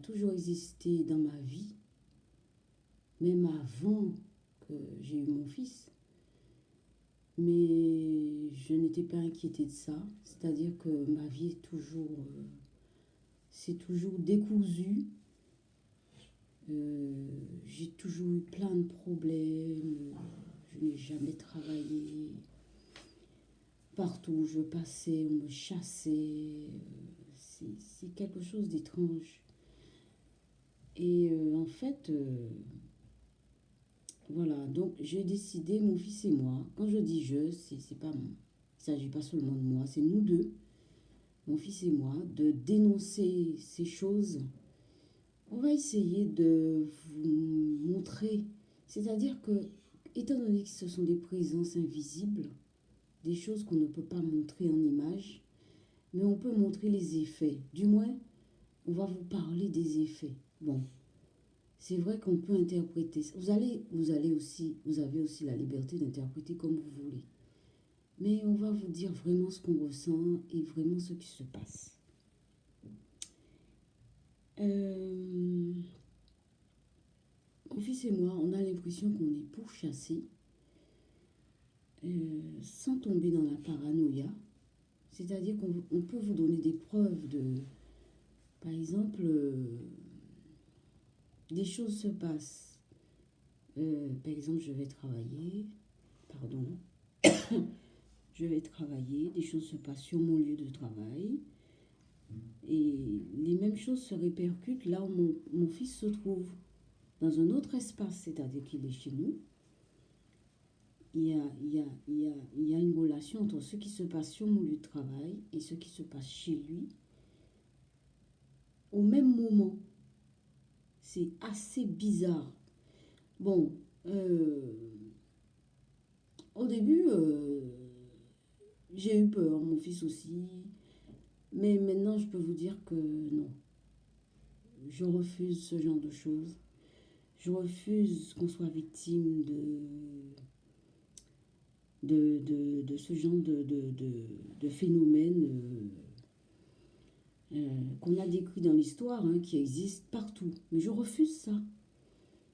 Toujours existé dans ma vie, même avant que j'ai eu mon fils. Mais je n'étais pas inquiétée de ça. C'est-à-dire que ma vie est toujours, c'est toujours décousu. J'ai toujours eu plein de problèmes. Je n'ai jamais travaillé. Partout où je passais, on me chassait. C'est quelque chose d'étrange. Et en fait, voilà, donc j'ai décidé, mon fils et moi, quand je dis je, c'est pas moi. Il ne s'agit pas seulement de moi, c'est nous deux, mon fils et moi, de dénoncer ces choses. On va essayer de vous montrer, c'est-à-dire que, étant donné que ce sont des présences invisibles, des choses qu'on ne peut pas montrer en image, mais on peut montrer les effets. Du moins, on va vous parler des effets. Bon, c'est vrai qu'on peut interpréter. Vous avez aussi la liberté d'interpréter comme vous voulez. Mais on va vous dire vraiment ce qu'on ressent et vraiment ce qui se passe. Mon fils et moi, on a l'impression qu'on est pourchassés sans tomber dans la paranoïa. C'est-à-dire qu'on peut vous donner des preuves de... Par exemple, des choses se passent. Par exemple, je vais travailler. Pardon. Je vais travailler. Des choses se passent sur mon lieu de travail. Et les mêmes choses se répercutent là où mon fils se trouve. Dans un autre espace, c'est-à-dire qu'il est chez nous. Il y a une relation entre ce qui se passe sur mon lieu de travail et ce qui se passe chez lui au même moment. C'est assez bizarre. Bon, au début, j'ai eu peur, mon fils aussi. Mais maintenant, je peux vous dire que non. Je refuse ce genre de choses. Je refuse qu'on soit victime de ce genre de phénomène qu'on a décrit dans l'histoire, hein, qui existe partout. Mais je refuse ça.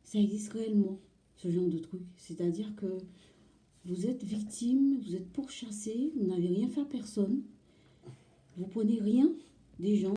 Ça existe réellement, ce genre de truc. C'est-à-dire que vous êtes victime, vous êtes pourchassé, vous n'avez rien fait à personne. Vous prenez rien des gens.